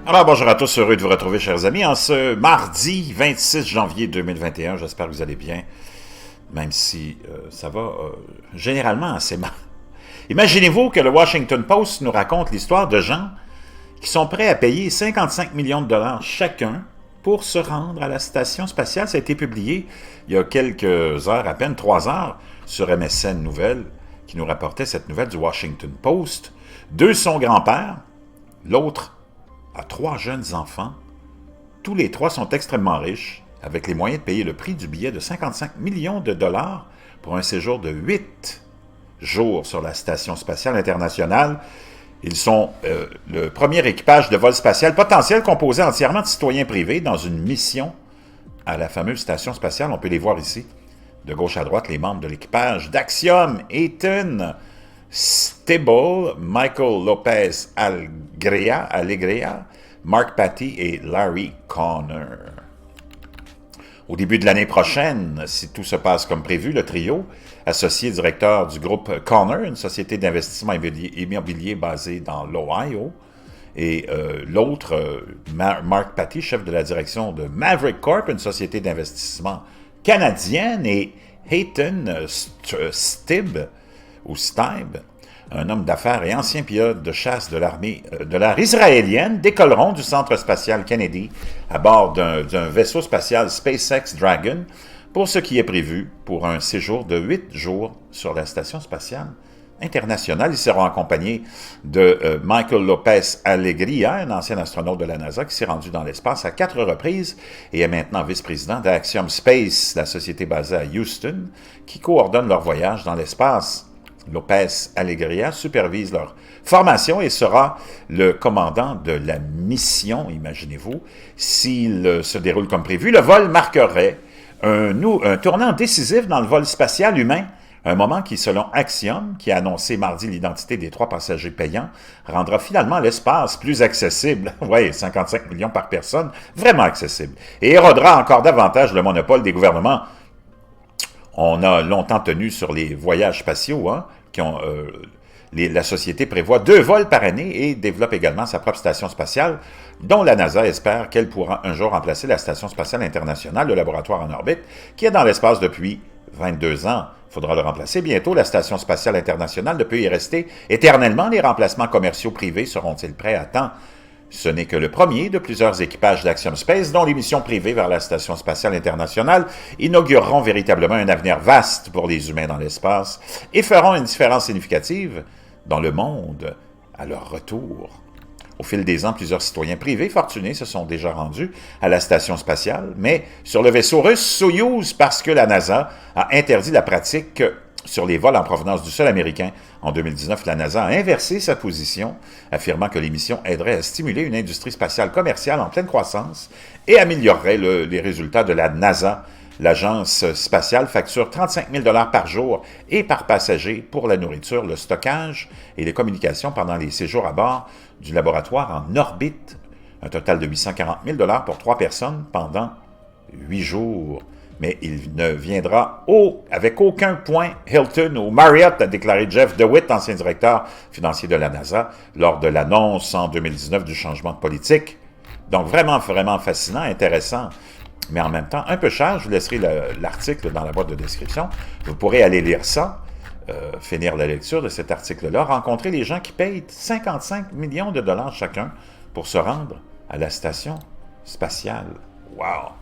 Alors bonjour à tous, heureux de vous retrouver chers amis en ce mardi 26 janvier 2021. J'espère que vous allez bien, même si ça va généralement assez mal. Imaginez-vous que le Washington Post nous raconte l'histoire de gens qui sont prêts à payer 55 millions de dollars chacun pour se rendre à la station spatiale. Ça a été publié il y a quelques heures, à peine 3 heures, sur MSN Nouvelles, qui nous rapportait cette nouvelle du Washington Post. Deux sont grands-pères, l'autre a 3 jeunes enfants. Tous les 3 sont extrêmement riches, avec les moyens de payer le prix du billet de 55 millions de dollars pour un séjour de 8 jours sur la Station spatiale internationale. Ils sont le premier équipage de vol spatial potentiel composé entièrement de citoyens privés dans une mission à la fameuse Station spatiale. On peut les voir ici, de gauche à droite, les membres de l'équipage d'Axiom, Ethan Stibble, Michael Lopez Alegria, Mark Patty et Larry Connor. Au début de l'année prochaine, si tout se passe comme prévu, le trio, associé directeur du groupe Connor, une société d'investissement immobilier basée dans l'Ohio, et l'autre, Mark Patty, chef de la direction de Maverick Corp, une société d'investissement canadienne, et Hayton Stibbe, ou Stibe, un homme d'affaires et ancien pilote de chasse de l'armée de l'air israélienne, décolleront du centre spatial Kennedy à bord d'un vaisseau spatial SpaceX Dragon pour ce qui est prévu pour un séjour de 8 jours sur la Station spatiale internationale. Ils seront accompagnés de Michael Lopez Alegria, un ancien astronaute de la NASA qui s'est rendu dans l'espace à 4 reprises et est maintenant vice-président d'Axiom Space, la société basée à Houston, qui coordonne leur voyage dans l'espace. Lopez Alegria supervise leur formation et sera le commandant de la mission, imaginez-vous. S'il se déroule comme prévu, le vol marquerait un tournant décisif dans le vol spatial humain, un moment qui, selon Axiom, qui a annoncé mardi l'identité des 3 passagers payants, rendra finalement l'espace plus accessible. Oui, 55 millions par personne, vraiment accessible. Et érodera encore davantage le monopole des gouvernements. On a longtemps tenu sur les voyages spatiaux, la société prévoit 2 vols par année et développe également sa propre station spatiale, dont la NASA espère qu'elle pourra un jour remplacer la Station spatiale internationale, le laboratoire en orbite, qui est dans l'espace depuis 22 ans. Il faudra le remplacer bientôt. La Station spatiale internationale ne peut y rester éternellement. Les remplacements commerciaux privés seront-ils prêts à temps? Ce n'est que le premier de plusieurs équipages d'Axiom Space dont les missions privées vers la Station spatiale internationale inaugureront véritablement un avenir vaste pour les humains dans l'espace et feront une différence significative dans le monde à leur retour. Au fil des ans, plusieurs citoyens privés fortunés se sont déjà rendus à la Station spatiale, mais sur le vaisseau russe Soyouz parce que la NASA a interdit la pratique sur les vols en provenance du sol américain. En 2019, la NASA a inversé sa position, affirmant que les missions aideraient à stimuler une industrie spatiale commerciale en pleine croissance et amélioreraient les résultats de la NASA. L'agence spatiale facture 35 000 $ par jour et par passager pour la nourriture, le stockage et les communications pendant les séjours à bord du laboratoire en orbite. Un total de 840 000 $ pour 3 personnes pendant 8 jours. Mais il ne viendra avec aucun point Hilton ou Marriott, a déclaré Jeff DeWitt, ancien directeur financier de la NASA, lors de l'annonce en 2019 du changement de politique. Donc vraiment, vraiment fascinant, intéressant, mais en même temps un peu cher. Je vous laisserai l'article dans la boîte de description. Vous pourrez aller lire ça, finir la lecture de cet article-là, rencontrer les gens qui payent 55 millions de dollars chacun pour se rendre à la station spatiale. Wow!